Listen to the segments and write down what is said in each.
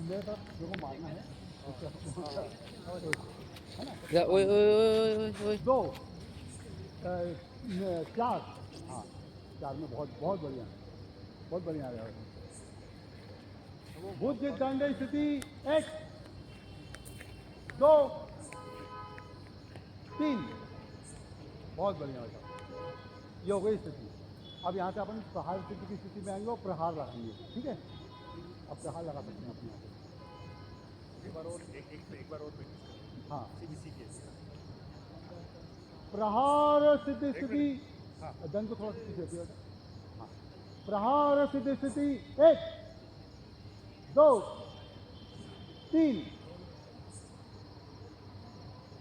मेरे तरफ जो को मारना है है ना। ओए ओए ओए ओए। दो चार, हाँ चार में बहुत बहुत बढ़िया, बहुत बढ़िया आ रहा है। भुज दंड स्थिति एक, दो, तीन, बहुत बढ़िया बेटा, ये हो गई स्थिति। अब यहाँ से अपन प्रहार स्थिति की स्थिति में आएंगे और प्रहार लगाएंगे, ठीक है। अब प्रहार लगा सकते हैं अपने यहाँ से। एक बार और प्रैक्टिस करें। हाँ, सीबीसी के प्रहार सिद्ध स्थिति, हाँ। दंड को थोड़ा सा पीछे रखिए। हाँ, प्रहार सिद्ध स्थिति एक, दो, तीन,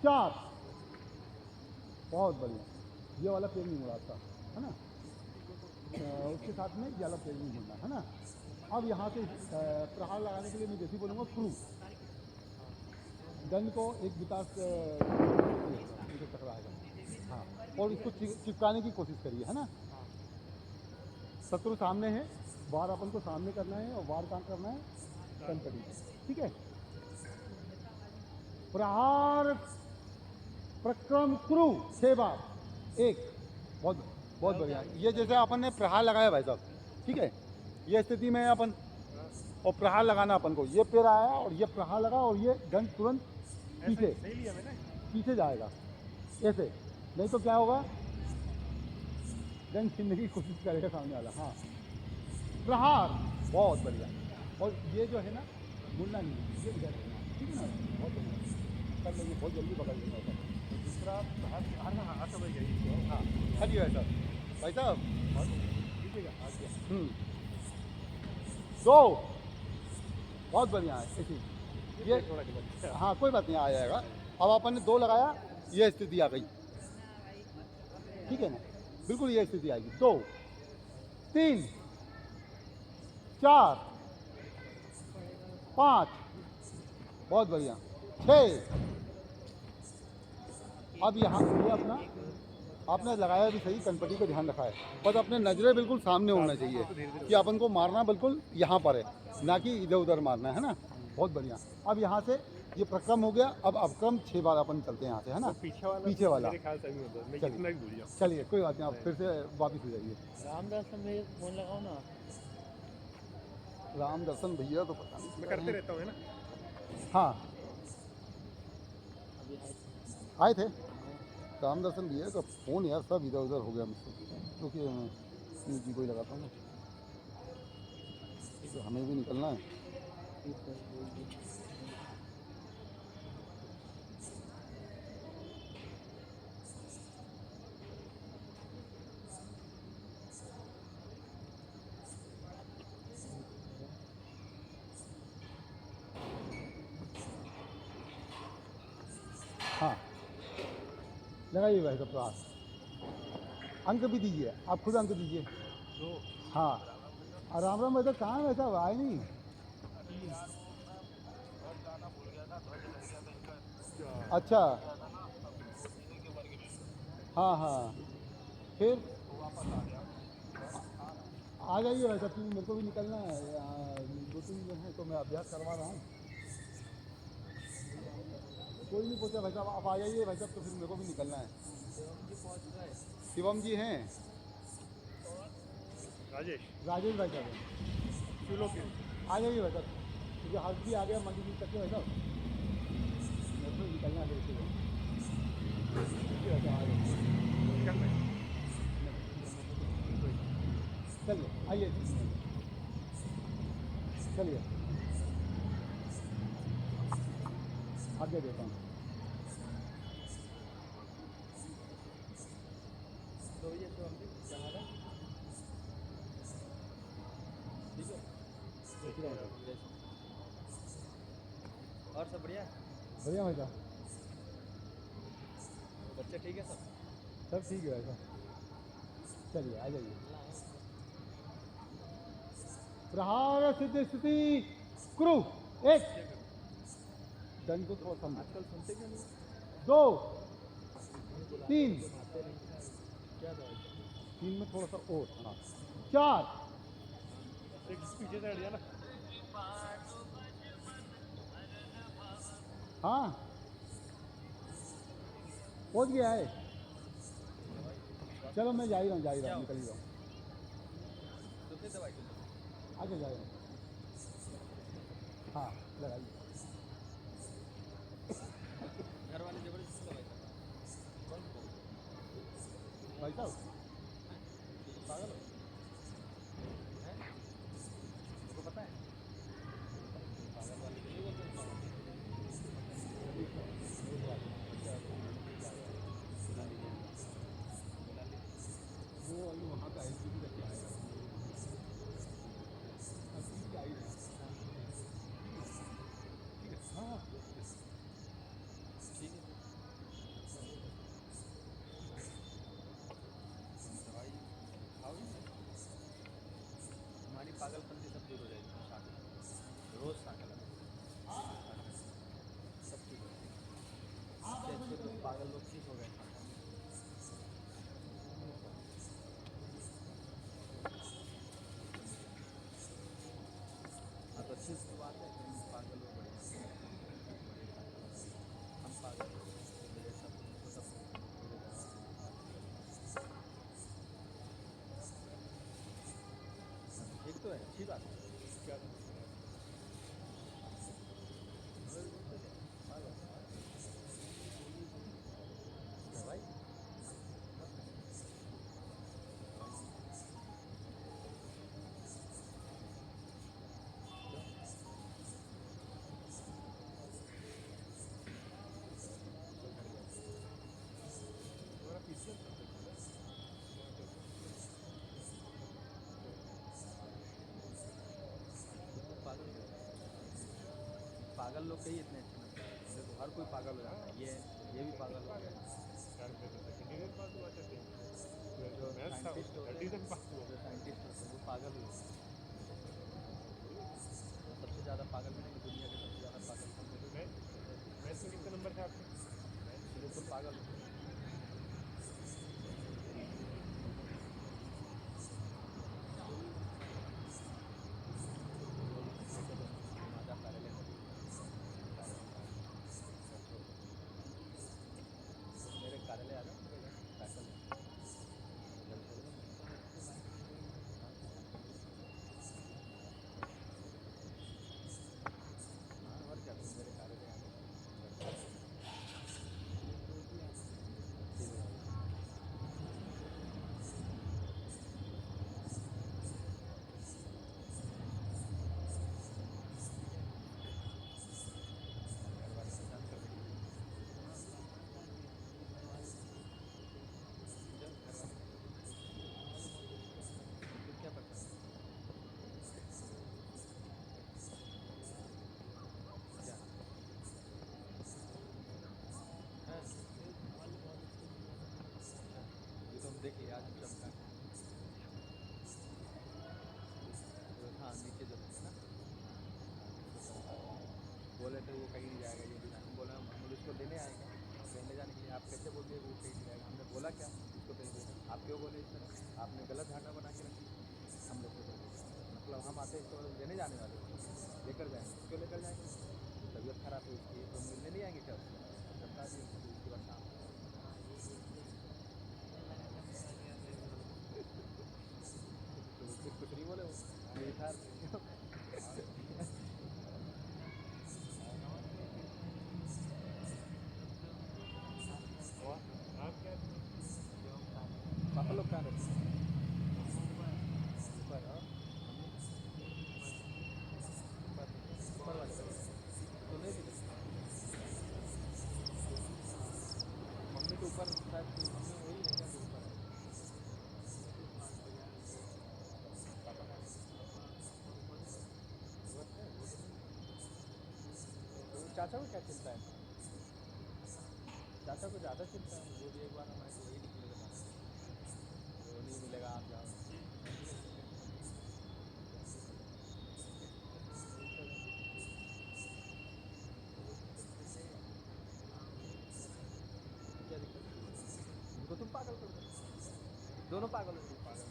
चार, बहुत बढ़िया। ये वाला पेड़ नहीं मुड़ा था, है ना। उसके साथ में ये वाला पेड़ नहीं मुड़ना, है ना। अब यहाँ से प्रहार लगाने के लिए मैं जैसे बोलूँगा क्रू, दंड को एक विकास टकराएगा, हाँ, और इसको चिपकाने की कोशिश करिए, है ना। शत्रु सामने है, वार अपन को सामने करना है और वार कहाँ करना है, कनपटी, ठीक है। प्रहार प्रक्रम क्रू 6 बार, एक, बहुत बहुत बढ़िया। ये जैसे अपन ने प्रहार लगाया भाई साहब, ठीक है, ये स्थिति में अपन और प्रहार लगाना अपन को, ये पैर आया और ये प्रहार लगा और ये दंड तुरंत पीछे पीछे जाएगा ऐसे, नहीं तो क्या होगा, दंड छीनने की कोशिश करेगा सामने वाला। हाँ, प्रहार, बहुत बढ़िया। और ये जो है ना, मुड़ना नहीं, ये इधर रहना, ठीक है ना, बहुत बढ़िया कर लेंगे, बहुत जल्दी पकड़ लेंगे। दूसरा हाथ समझ गई। हाँ, खड़ी है सर भाई साहब, लीजिएगा दो, बहुत बढ़िया है ऐसी, ये थोड़ा गलत। हाँ कोई बात नहीं, आ जाएगा। अब अपन ने दो लगाया, ये स्थिति आ गई, ठीक है ना, बिल्कुल ये स्थिति आएगी। दो, तीन, चार, पाँच, बहुत बढ़िया, छः। अब यहाँ ये अपना आपने लगाया भी सही, कनपटी को ध्यान रखा है, बस अपने नजरें बिल्कुल सामने होना चाहिए कि अपन को मारना बिल्कुल यहाँ पर है, ना कि इधर उधर मारना है ना। बहुत बढ़िया। अब यहाँ से ये प्रक्रम हो गया, अब अवक्रम 6 बार अपन चलते हैं यहाँ से, है ना। पीछे वाला मेरे ख्याल से भी होता है, मैं कितना भी भूल जाऊँ। चलिए कोई बात नहीं, आप फिर से वापिस हो जाइए। राम दर्शन में फोन लगाओ ना। राम दर्शन भैया तो पता नहीं मैं करते रहता हूँ, है ना। हाँ, अभी आए थे राम दर्शन भैया का फ़ोन, यार सब इधर उधर हो गया मुझसे, क्योंकि न्यूज़ जी को ही लगाता हूँ ना, तो हमें भी निकलना है। हाँ, लगाइए भाई साहब प्रहार, अंक भी दीजिए, आप खुद अंक दीजिए। हाँ, और राम राम वैसा कहाँ है, वैसा आए नहीं। अच्छा, हाँ हाँ, फिर आ जाइए भाई साहब, क्योंकि मेरे को भी निकलना है, 2-3 दिन है तो मैं अभ्यास करवा रहा हूँ। कोई नहीं पूछा भाई साहब, आप आ जाइए भाई साहब, तो फिर मेरे को भी निकलना है। शिवम जी हैं, राजेश राजेश भाई साहब हैं, चूल्हों के आ जाइए भाई साहब, क्योंकि हर्ष भी आ गया मंडी जी तक के भाई साहब, मेरे को निकलना है देखिए भाई साहब, आ जाइए। चलिए आइए, चलिए आगे देता हूँ। तो ये तो हमने कहा था, ठीक है। और सब बढ़िया, बढ़िया भाई साहब, बच्चे ठीक है सब। सब ठीक है भाई साहब, चलिए आ जाइए। प्रहार सिद्ध स्थिति क्रू एक, दंड को थोड़ा समझो, आजकल सुनते क्यों नहीं? दो, तीन, क्या था? 3 में थोड़ा सा और, हाँ, 4, एक पीछे से हट जाना। हाँ पहुंच गया है। चलो मैं जा ही रहा हूँ निकल ही रहा हूँ। तो फिर दवाई तो आगे जा रहा हूँ। हाँ लगाइए। घर वाले जबरदस्ती दवाई कर रहा है। कौन सी दवाई? भाई साहब तू तो पागल हो हैं? तुमको पता है पागल वाले को नहीं बोलते हैं पागल। बुला लीजिए बुला लीजिए। वो अभी वहाँ का एलसीडी करके आएगा। अभी क्या ही है। ठीक है हाँ ठीक है दवाई खाओगे ना तुम्हारी पागलपंती सब दूर हो जाएगी। तुम साथ रोज साथ लगा सब ठीक हो जाएगा। इससे अच्छे तो पागल लोग ठीक हो गए। हाँ तो अच्छी बात है कि हम पागल हो बढ़िया हम पागल हो मेरे सब तुमको सब मेरे दवा ठीक तो है अच्छी बात है। क्या पागल दवाई तुम्हारा पीसीएम कब तक होगा? पागल पागल लोग कहीं इतने अच्छे लगते हैं। देखो हर कोई पागल हो जाता है। ये भी पागल हो गया। यार मैं तो सेकेंड ईयर पास हुआ था 10th में। जो मैथ्स था साइंटिस्ट उसमें होते 30 हैं तक पास हुआ। जो साइंटिस्ट होते हैं वो पागल ही होते हैं। थोड़ी होता है। और सबसे ज़्यादा पागल मिलेंगे दुनिया के सबसे ज़्यादा पागल कौन तो मिलेंगे? मैथ्स में कितने नंबर थे आपके? इसलिए तुम पागल हो। माजा कार्यालय में मेरे कार्यालय आ जाओ मेरे घर साइकिल में घर छोड़ दो हाँ हाँ और क्या तुम मेरे कार्यालय आ जाओ घर छोड़ दो ठीक है घर वाले परेशान कर देंगे। चल घर वाले नहीं कर देंगे। फिर क्या परेशान है? क्या है अच्छा ये तो हम देख लिया आज हम चमका के तो हाँ नीचे जो है ना हाँ इसको चमका के बोले थे वो कहीं नहीं जाएगा ये भी हम बोले हम बोले इसको लेने आएंगे कहीं ले जाने के लिए आप कैसे बोल दिए वो कहीं नहीं जाएगा हमने बोला क्या इसको कहीं ले जाए आप क्यों बोले इस तरह आपने गलत धारणा बना के रखी हम लोग को मतलब हम आते हैं इसको लेने जाने वाले लेकर जाएंगे क्यों लेकर जाएंगे उसकी तबीयत खराब है उसकी तो हम मिलने नहीं आएंगे क्या उसको चमका दिए उसको उसके बाद शाम तो फिर कुछ नहीं बोले वो यही था और नाम क्या है? पापा लोग कहाँ रहते हैं ऊपर और मम्मी ऊपर वाले का तो नहीं मिले मम्मी के ऊपर शायद मम्मी वही है क्या जो ऊपर है पापा कहाँ रहते हैं ऊपर है वो तो नहीं है तो चाचा को क्या चिंता है चाचा को ज़्यादा चिंता है वो भी एक बार हमारे तो वही निकलेगा बाहर वो नहीं मिलेगा आप जाओ क्या दिक्कत है उनको तुम पागल कर दो दोनों पागल हो जाओ पागल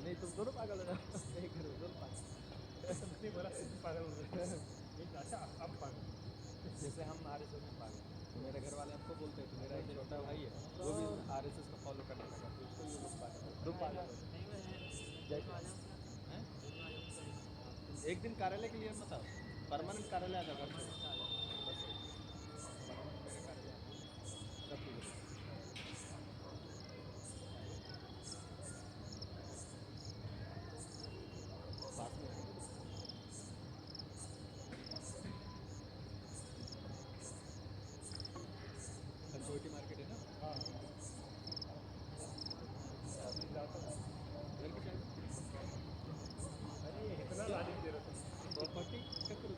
नहीं तुम दोनों पागल हो जाओ नहीं करो दोनों पागल नहीं बोला तुम पागल हो गए। नहीं चाचा आप पागल जैसे हम आरएसएस में पा गए तो मेरे घर वाले हमको बोलते हैं तो मेरा एक छोटा भाई है वो भी आरएसएस को फॉलो करने लगा तो उसको ये लोग पागल तुम पागल हो जैसे हैं? एक दिन कार्यालय के लिए मत आओ परमानेंट कार्यालय आ जाओ घर से बस परमानेंट मेरे कार्यालय आ जाओ सब ठीक है पास में है कंसोटी मार्केट है ना हाँ घर की साइड अरे इतना लाने दे रहा था प्रॉपर्टी क्या करो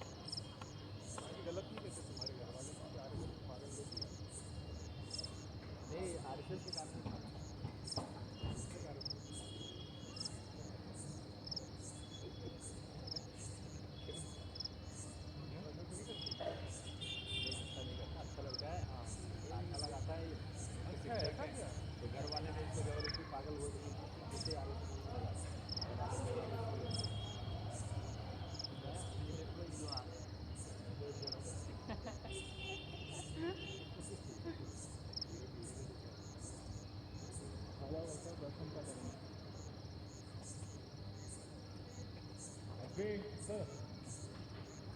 तुम्हारी गलत नहीं कहते तुम्हारे घर वाले को कि आरएसएस में पागल लोग भी हैं। नहीं आरएसएस के कारण नहीं माना किसके कारण से? मतलब तो नहीं करते अच्छा नहीं करता अच्छा लड़का है हाँ अच्छा लगाता है ये अच्छा है ऐसा क्या तो घर वाले ने इसको जबरदस्ती पागल बोल जैसे आरएसएस में लगा दर्शन का करेंगे अबे सर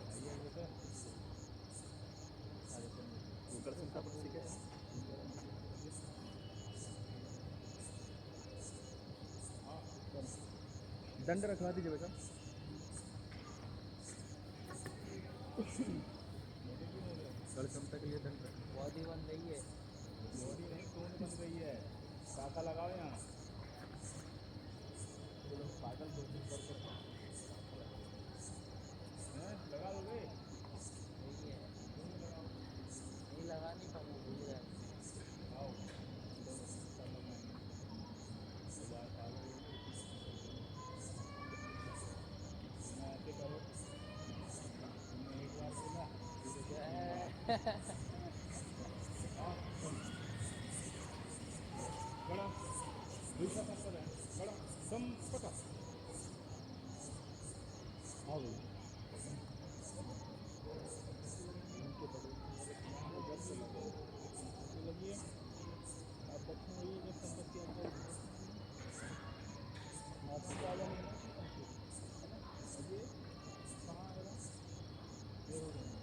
आइए सर दर्शन का कुछ सीखे दंड रखवा दीजिए बेटा कल क्षमता के लिए दंड बॉडी बन रही है बॉडी नहीं टोन बन गई है टाका लगाओ यहाँ ये लोग पागल कोशिश करते हैं हैं? लगा दोगे नहीं है नहीं लगा नहीं पाऊंगा भूल गया आओ सब लगाएंगे बात पागल हो गई तुमने ऐसे करो तुमने एक बार बोला हाँ बड़ा दूसरा पत्थर है बड़ा दम पका हाँ भाई लगिए आप दक्षिण हुई जब संपत्ति आपको आपको क्या लेना है ना ये कहाँ आएगा ये हो जाएगा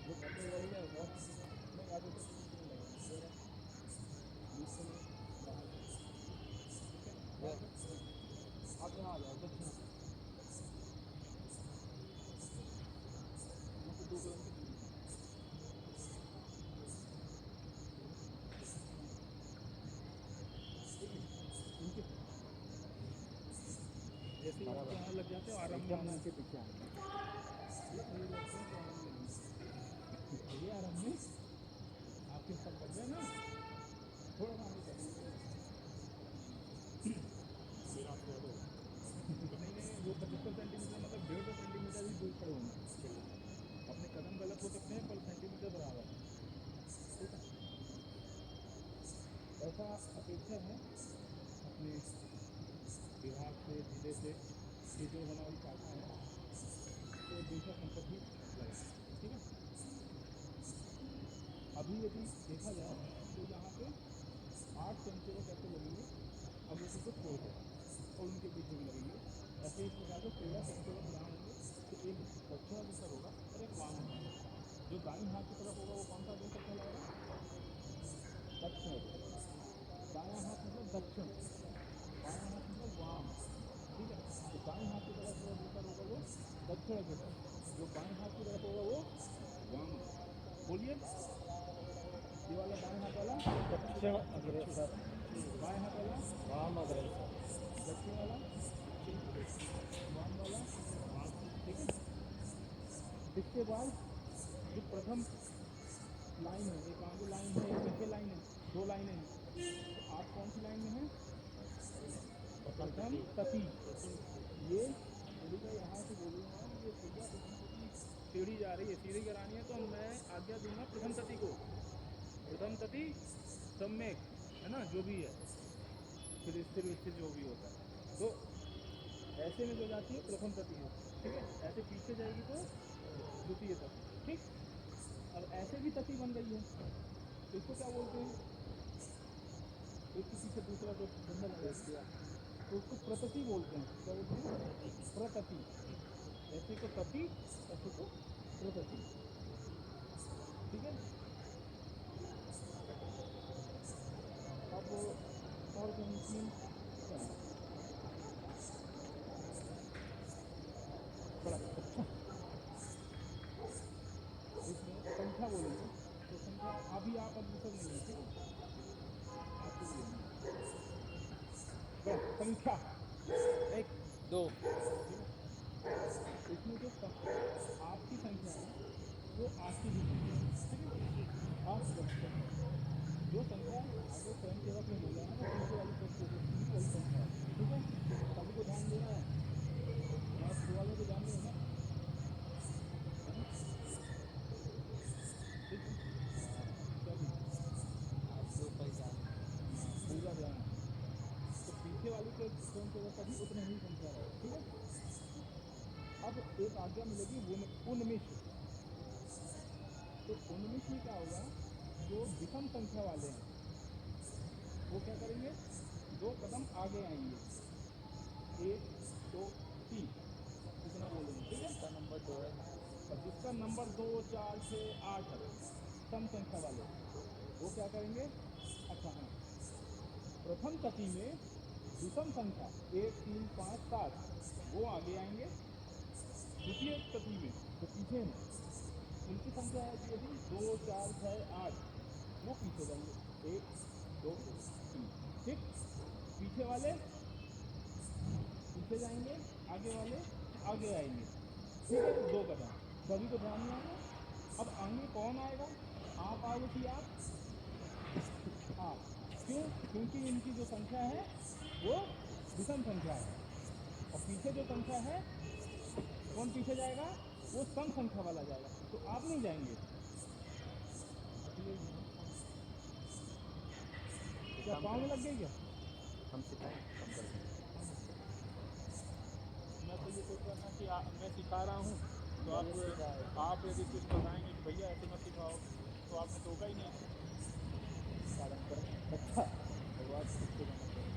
वो करते रही है बहुत नहीं आगे तक नहीं लगेगा बीच में बाहर ठीक है आप यहाँ आ जाओ दक्षिण तो 2 कदम की दूरी इनके जैसे ही आप यहाँ लग जाते हो आराम में आना के पीछे ये आराम में आपके सब लग गए ना थोड़ा सा आगे चलिए मेरा आपको दो नहीं वो 75 सेंटीमीटर मतलब 150 सेंटीमीटर ही दूर खड़े होना अपने कदम गलत हो सकते हैं पर सेंटीमीटर बराबर ठीक है ऐसा अपेक्षा है अपने विभाग से जिले से ये जो हमारी शाखा है तो दूसरा संपत्ति लगा ठीक है अभी यदि देखा जाए तो यहाँ पे 8 स्वयंसेवक ऐसे लगेंगे अब उसी को छोड़ दें और उनके बीच में लगेंगे ऐसे इस प्रकार से 13 स्वयंसेवक यहाँ होंगे तो एक दक्षिण अग्रसर होगा और एक वाम होगा जो दाईं हाथ की तरफ होगा वो कौन सा अग्रसर कहलाएगा दक्षिण अग्रसर दायां हाथ मतलब दक्षिण बायां हाथ मतलब वाम ठीक है तो दाईं हाथ की तरफ जो अग्रसर होगा वो दक्षिण अग्रसर जो बाएं हाथ की तरफ होगा वो वाम बोलिए ये वाला बाएं हाथ वाला दक्षिण अग्रसर बाएं हाथ वाला वाम अग्रसर दक्षिण वाला वाम वाला ठीक है इसके बाद जो प्रथम लाइन है एक आगे लाइन है एक पीछे लाइन है 2 लाइनें हैं तो आप कौन सी लाइन में हैं प्रथम तती ये बोलिएगा यहाँ से बोलूँगा ये भैया प्रथम तती सीढ़ी जा रही है सीढ़ी करानी है तो मैं आज्ञा दूंगा प्रथम तती को प्रथम तती सम्यक है ना जो भी है फिर स्थिर जो भी होता है। तो ऐसे में जो जाती है प्रथम तृतीय, ठीक है, ऐसे पीछे जाएगी तो द्वितीय तृतीय, ठीक। अब ऐसे भी तृतीय बन रही है तो इसको क्या बोलते हैं, एक के पीछे दूसरा जो बंधन लगा है, तो उसको प्रतति बोलते हैं। क्या बोलते हैं, प्रतति। ऐसे को तति, ऐसे को प्रतति, ठीक है। अब और इसमें बड़ा अच्छा, इसमें संख्या बोलेंगे तो संख्या अभी आप अग्रसर नहीं है, ठीक है, आपको भी लेनी है। बड़ा संख्या 1 2, ठीक है। इसमें जो आपकी संख्या है वो आपकी भी संख्या है, ठीक है। आप जो संख्या आगे स्वयं सेवक ने बोला है ना, पीछे वाली प्रश्न की वही संख्या है, ठीक है। सभी को ध्यान देना है, हमारे फुटबॉल में तो ध्यान नहीं है ना, है ना, ठीक है। सभी आपको पहचान पूरा ध्यान है। तो पीछे वाली के स्वयं सेवक का भी उतना ही संख्या है, ठीक है। अब एक आज्ञा मिलेगी उन्मिष। तो उन्मिष में क्या होगा, जो विषम संख्या वाले हैं वो क्या करेंगे, 2 कदम आगे आएंगे, 1 2 3 इतना बोलेंगे, ठीक है। का नंबर 2 है। और जिसका नंबर 2 4 6 8 है, सम संख्या वाले, वो क्या करेंगे, अच्छा हाँ, प्रथम तति में विषम संख्या 1 3 5 7 वो आगे आएंगे, द्वितीय तति में जो पीछे हैं उनकी संख्या है कि यदि 2 4 6 8 वो पीछे जाएंगे, 1 2 3, ठीक। पीछे वाले पीछे जाएंगे, आगे वाले आगे आएंगे, ठीक है। 2 कदम, सभी को ध्यान में आ गया। अब आगे कौन आएगा, आप आओगे कि आप, क्यों, क्योंकि इनकी जो संख्या है वो विषम संख्या है, और पीछे जो संख्या है कौन पीछे जाएगा, वो सम संख्या वाला जाएगा, तो आप नहीं जाएंगे। क्या पाँव में लग गई क्या, हम सिखाएं, हम कर देंगे। मैं तो ये सोच रहा था कि मैं सिखा रहा हूँ तो आप यदि कुछ बताएंगे कि भैया ऐसे मत सिखाओ, तो आपने टोका ही नहीं। अच्छा शुरुआत किससे करना चाहिए?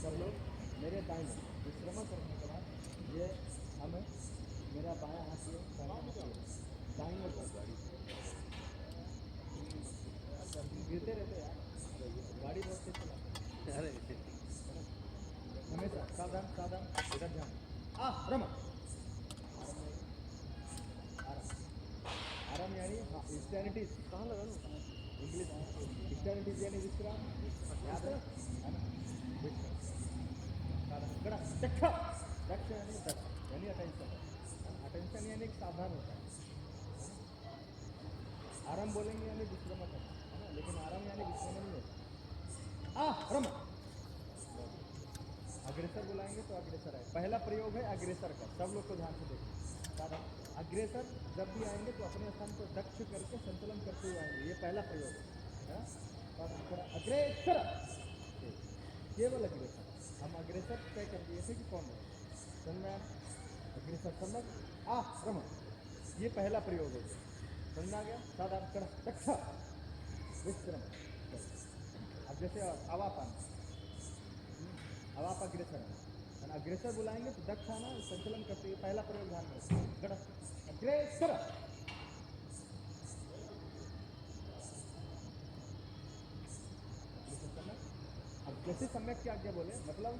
सब लोग मेरे दाएं विश्रमण करने के बाद ये हमें मेरा बायां हाथ ये दाएं ओर गाड़ी गिरते रहते यार, गाड़ी बहुत तेज चलाते हैं। अरे हमेशा सावधान सावधान, इधर ध्यान, रम आराम यानी स्टैनिटी कहाँ लगा लो, इंग्लिश स्टैनिटीज यानी विश्राम, याद है ना, विश्राम दक्ष यानी अटेंशन, अटेंशन यानी एक सावधान होता है। आराम बोलेंगे यानी विश्राम है ना, लेकिन आराम यानी विश्राम नहीं होता। रम अग्रेसर बुलाएंगे तो अग्रेसर है, पहला प्रयोग है अग्रेसर का, सब लोग को ध्यान से देखिए। अग्रेसर जब भी आएंगे तो अपने स्थान को दक्ष करके संतुलन करते हुए आएंगे, ये पहला प्रयोग है। अग्रेसर, केवल अग्रेसर, हम अग्रेसर तय कर दिए थे कि कौन है, समझ अग्रेसर समझ रम, ये पहला प्रयोग हो गया, समझ आ गया। साधारण दक्ष विश्रम, अब जैसे अवापान, अवाप अग्रेसर है, अग्रेसर बुलाएंगे तो दक्ष आना संचलन करते हुए, पहला प्रयोग ध्यान में अग्रेसर। अब जैसे सम्यक की आज्ञा बोले, मतलब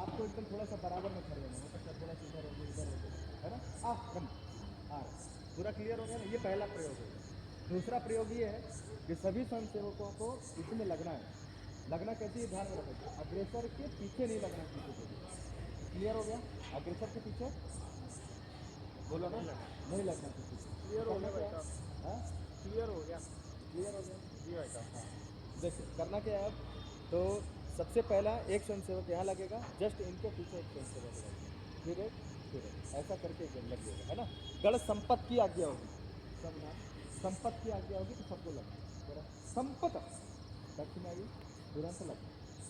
आपको एकदम थोड़ा सा बराबर में खड़े होना, मतलब थोड़ा सा इधर हो इधर हो, है ना। पूरा क्लियर हो गया ना, ये पहला प्रयोग है। दूसरा प्रयोग ये है कि सभी स्वयंसेवकों को इसमें लगना है, लगना कैसे ये ध्यान में रखें, अग्रेसर के पीछे नहीं लगना किसी को भी, क्लियर हो गया। अग्रेसर के पीछे बोलो ना, नहीं लगना किसी को, क्लियर हो गया भाई साहब, क्लियर हो गया, क्लियर हो गया जी भाई साहब। देखिए करना क्या है अब, तो सबसे पहला एक स्वयंसेवक यहाँ लगेगा, जस्ट इनके पीछे एक स्वयंसेवक लगेगा, फिर एक ऐसा करके लगिएगा, है ना। गढ़ संपत्ति की आज्ञा होगी, सब नाम संपत्ति की आज्ञा होगी तो सबको लगना, रहा है संपत दक्षिण आइए तुरंत लग,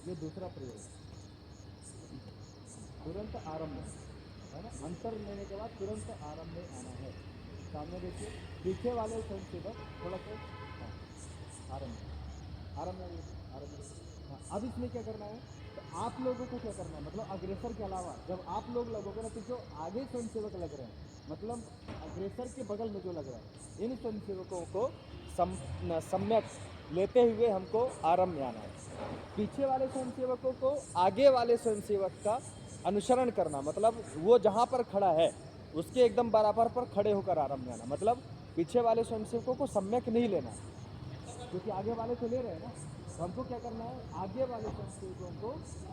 ये दूसरा प्रयोग है। तुरंत आरंभ है ना, अंतर लेने के बाद तुरंत आरंभ में आना है। सामने देखिए पीछे वाले स्वयंसेवक थोड़ा सा हाँ, आरंभ आरंभ। हाँ, अब इसमें क्या करना है, तो आप लोगों को क्या करना है, मतलब अग्रेसर के अलावा जब आप लोग लगोगे ना, तो जो आगे स्वयंसेवक लग रहे हैं, मतलब अग्रेसर के बगल में जो लग रहा है, इन स्वयंसेवकों को सम्यक लेते हुए हमको आरंभ में आना है। पीछे वाले स्वयंसेवकों को आगे वाले स्वयंसेवक का अनुसरण करना, मतलब वो जहाँ पर खड़ा है उसके एकदम बराबर पर खड़े होकर आरंभ में आना, मतलब पीछे वाले स्वयंसेवकों को सम्यक नहीं लेना, क्योंकि आगे वाले तो ले रहे हैं ना। तो हमको क्या करना है, आगे वाले स्वयंसेवकों को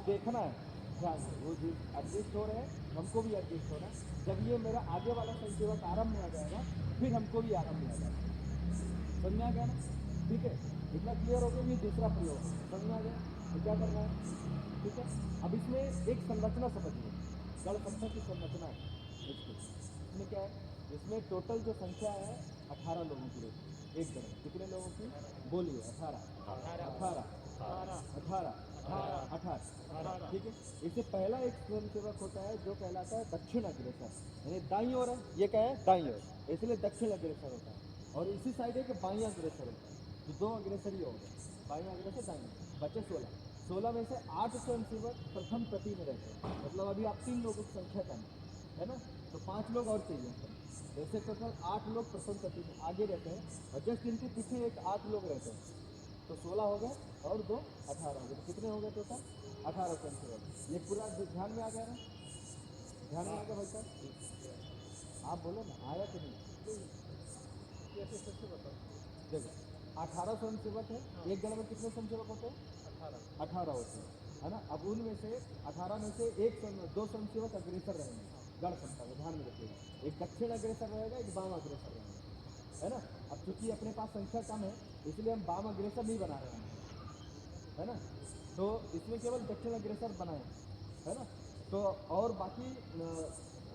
देखना है, ध्यान से वो जो एडजस्ट हो रहे हैं, हमको भी एडजस्ट होना है। जब ये मेरा आगे वाला स्वयंसेवक आरंभ में आ जाएगा, फिर हमको भी आरंभ में आ जाएगा। समझ में आ गया ना, ठीक है, इतना क्लियर हो गया। ये दूसरा प्रयोग है, समझ में आ गया। तो क्या करना है, ठीक है। अब इसमें एक संरचना समझिए, गण संख्या की संरचना है इसमें क्या है, इसमें टोटल जो संख्या है 18 लोगों की रहती है एक गण में। कितने लोगों की बोलिए, 18 18 18 18, ठीक है। इससे पहला एक स्वयंसेवक होता है जो कहलाता है दक्षिण अग्रेसर, यानी दाईं ओर है, ये क्या है दाईं ओर, इसलिए दक्षिण अग्रेसर होता है। और इसी साइड एक बाईं अग्रेसर होता है, तो दो अग्रेसर ही हो गए, बाईं अग्रेसर दाईं, बचे 16 में से 8 स्वयंसेवक प्रथम पति में रहते हैं, मतलब अभी आप 3 लोगों की संख्या कम है ना, तो 5 लोग और चाहिए अपन। जैसे टोटल 8 लोग प्रथम पति में आगे रहते हैं, और जस्ट इनके पीछे एक 8 लोग रहते हैं, तो 16 हो गए और 2 18 हो गए, तो कितने हो गए टोटल 18 स्वयंसेवक। ये पूरा ध्यान में आ गया ना, ध्यान में आ गया भाई साहब, आप बोलो ना आया कि नहीं। कैसे कैसे बताओ, देखो 18 स्वयंसेवक है, एक गण में कितने स्वयंसेवक होते हैं 18 होते हैं, है ना। अब उनमें से 18 में से दो स्वयंसेवक अग्रेसर रहेंगे गण संख्या में, ध्यान में रखिएगा, एक दक्षिण अग्रेसर रहेगा, एक वाम अग्रेसर रहेगा, है ना। अब चूंकि अपने पास संख्या कम है, इसलिए हम वाम अग्रेसर नहीं बना रहे हैं, है ना, तो इसमें केवल दक्षिण अग्रेसर बनाए, है ना। तो और बाकी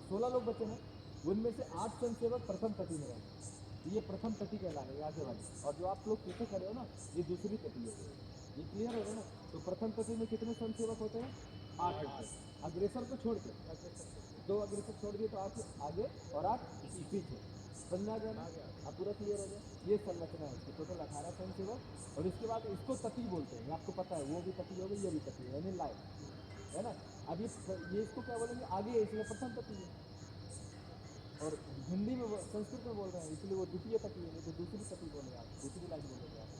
16 लोग बचे हैं, उनमें से 8 स्वयंसेवक प्रथम पति में रहेंगे, तो ये प्रथम पति कहलाएंगे ये आगे वाले, और जो आप लोग पीछे खड़े हो ना, ये दूसरी पति है, ये क्लियर हो गया ना। तो प्रथम पति में कितने स्वयंसेवक होते हैं 8 होते हैं, अग्रेसर को छोड़ के, 2 अग्रेसर छोड़ दिए तो 8 आगे और 8 पीछे, समझ में आ गया ना, अब पूरा क्लियर हो गया। ये संरचना है इसकी, टोटल 18 स्वयंसेवक, और इसके बाद इसको तति बोलते हैं, ये आपको पता है, वो भी तति हो गई, ये भी तति है, यानी लाइन, है ना। अब ये इसको क्या बोलेंगे आगे, इसलिए प्रथम तति है, और हिंदी में संस्कृत में बोल रहे हैं इसलिए वो द्वितीय तति है, नहीं तो दूसरी तति बोले आप, दूसरी लाइन बोलेंगे आप,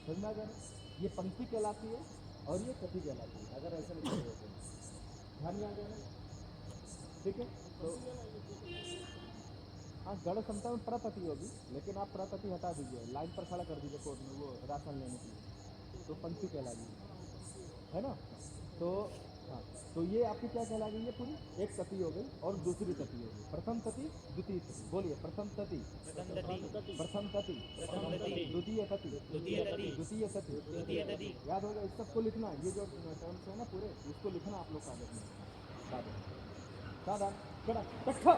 समझ में आ गया ना। ये पंक्ति कहलाती है और ये तति कहलाती है, अगर ऐसे लिखे हुए तो ध्यान में आ गया ना, ठीक है। तो हाँ, गण क्षमता में प्रतति होगी, लेकिन आप प्रतति हटा दीजिए, लाइन पर खड़ा कर दीजिए कोर्ट में, वो राशन लेने के लिए, तो पंक्ति कहला गई, है ना। तो हाँ, तो ये आपकी क्या कहला गई है, पूरी एक तति हो गई और दूसरी तति हो गई, प्रथम तति द्वितीय तति, बोलिए प्रथम तति प्रथम तति द्वितीय तति द्वितीय तति, याद होगा, इस सबको लिखना, ये जो टर्म्स है ना पूरे, इसको लिखना आप लोग कागज में, सावधान कड़ा कट्ठा।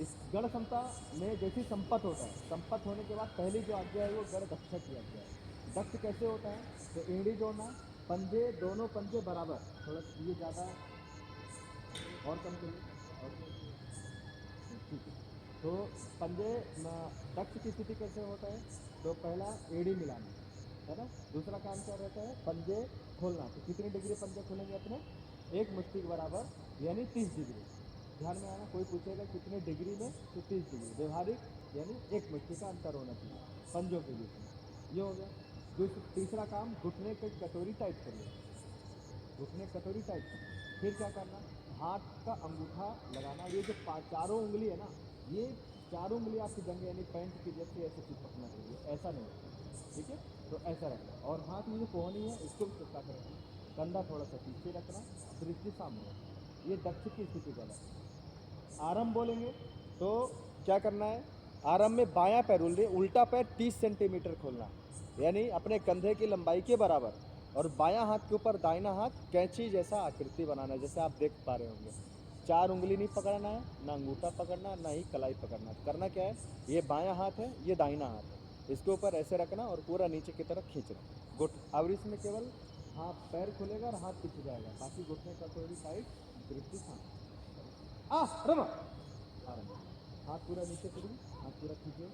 इस गण क्षमता में जैसे संपत होता है, संपत होने के बाद पहली जो आज्ञा है वो गण दक्षक की आज्ञा है। दक्ष कैसे होता है, तो एड़ी जोड़ना, पंजे दोनों पंजे बराबर, थोड़ा ये ज़्यादा और कम करिए, और ठीक है। तो पंजे दक्ष की स्थिति कैसे होता है, तो पहला एड़ी मिलाना, है ना, दूसरा काम क्या रहता है पंजे खोलना, तो कितनी डिग्री पंजे खोलेंगे अपने, एक मुट्ठी के बराबर, यानी 30 डिग्री, ध्यान में आना, कोई पूछेगा कितने डिग्री में, तो 30 डिग्री व्यवहारिक, यानी एक मुट्ठी का अंतर होना चाहिए पंजों के बीच में, ये हो गया। तीसरा काम घुटने की कटोरी टाइट करिए, घुटने कटोरी टाइट करना, फिर क्या करना, हाथ का अंगूठा लगाना, ये जो चारों उंगली है ना, ये चारों उंगली आपकी जंग यानी पैंट की जैसे ऐसे चिपकना चाहिए, ऐसा नहीं होता, ठीक है। तो ऐसा रखना, और हाथ में जो कोहनी है इसको भी चिपका कर रखना, कंधा थोड़ा सा पीछे रखना, दृष्टि सामने रखना, ये दक्ष की स्थिति कहलाती है। आरंभ बोलेंगे तो क्या करना है, आरंभ में बायां पैर उल्टा पैर 30 सेंटीमीटर खोलना, यानी अपने कंधे की लंबाई के बराबर, और बायां हाथ के ऊपर दाहिना हाथ कैंची जैसा आकृति बनाना, जैसे आप देख पा रहे होंगे, 4 उंगली नहीं पकड़ना है, ना अंगूठा पकड़ना, ना ही कलाई पकड़ना। करना क्या है, ये बायां हाथ है, ये दाहिना हाथ है, इसके ऊपर ऐसे रखना और पूरा नीचे की तरफ खींचना। गुट अब इसमें केवल हाथ पैर खुलेगा और हाथ पीछे जाएगा, बाकी घुटने का कोई भी साइड दृष्टि सामने। रम आरम, हाथ पूरा नीचे करिए, हाथ पूरा खींचे,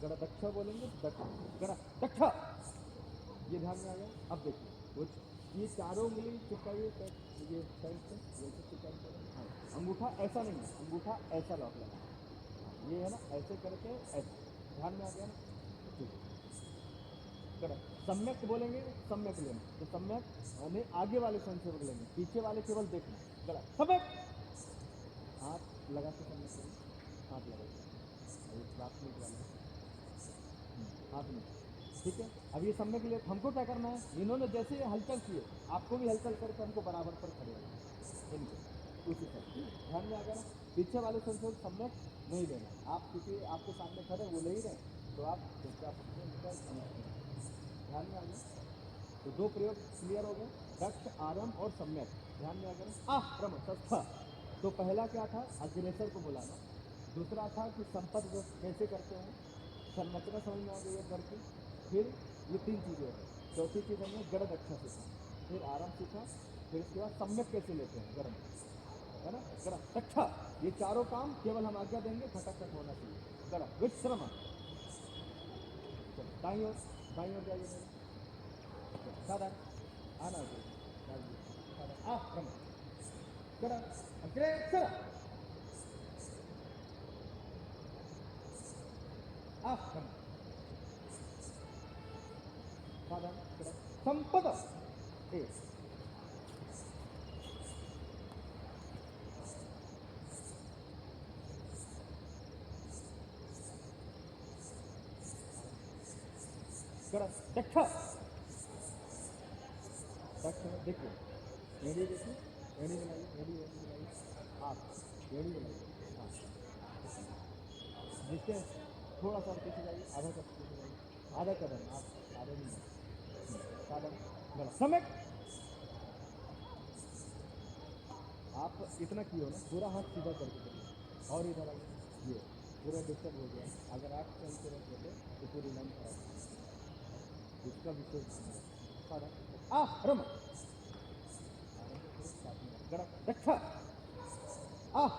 गड़ा दक्षा बोलेंगे, गड़ा दक्षा, ये ध्यान में आ गया। अब देखिए कुछ ये चारों उंगली चिपकाइए, ये साइड से जैसे चिपकाइए। हाँ, अंगूठा ऐसा नहीं है, अंगूठा ऐसा लॉक लगा, ये है ना, ऐसे करके ऐसे, ध्यान में आ गया ना। ठीक है, सम्यक बोलेंगे, सम्यक लेना, तो सम्यक यानी आगे वाले संक्षेप लेंगे, पीछे वाले केवल देखना। गड़ा सम्यक, हाथ लगा के सम्यक करें, हाथ लगा के, अभी प्राथमिक वाले हाथ में, ठीक है। अब ये सम्यक लिए हमको क्या करना है, इन्होंने जैसे ये हलचल किए, आपको भी हलचल करके हमको बराबर पर खड़े रहना, इनको उसी तरह ध्यान में आ गया ना। पीछे वाले संक्षेप सम्यक नहीं लेना, आप क्योंकि आपके सामने खड़े वो ले ही रहे, तो आप चुपचाप अपने उनका ध्यान में आ गया। तो 2 प्रयोग क्लियर हो गए, दक्ष, आरम और सम्यक, ध्यान में आ गया ना। आक्रम तस्था, तो पहला क्या था, अग्रेसर को बुलाना, दूसरा था कि संपर्क कैसे करते हैं, संरचना समझ में आ गई है घर की। फिर ये 3 चीजें हो गई, चौथी चीज हमने गढ़ दक्षा सीखा, फिर आराम सीखा, फिर इसके बाद सम्यक कैसे लेते हैं गर्म, है ना, गढ़ दक्षा। ये चारों काम केवल हम आज्ञा देंगे, खटक होना चाहिए। गढ़ विश्रम, दाई ओर जाइए मेरे, साधन आना चाहिए, साधन आक्रम, गढ़ अग्रेसर, आक्रम, साधन संपद, एक गढ़ दक्षा, दक्ष में देखिए, एड़ी देखिए, एड़ी बनाइए, एड़ी बनाइए, आप एड़ी बनाइए, हाँ, जिसके थोड़ा सा पीछे जाइए, आधा कदम पीछे जाइए, आधा कदम, आप आधे नहीं, कदम गलत समय, आप इतना किए हो ना, पूरा हाथ सीधा करके करिए, और इधर आइए, ये पूरा डिस्टर्ब हो गया। अगर आप चल के रख देते तो पूरी लाइन खराब हो जाएगी, इसका विशेष ध्यान रखें। रम दक्षा,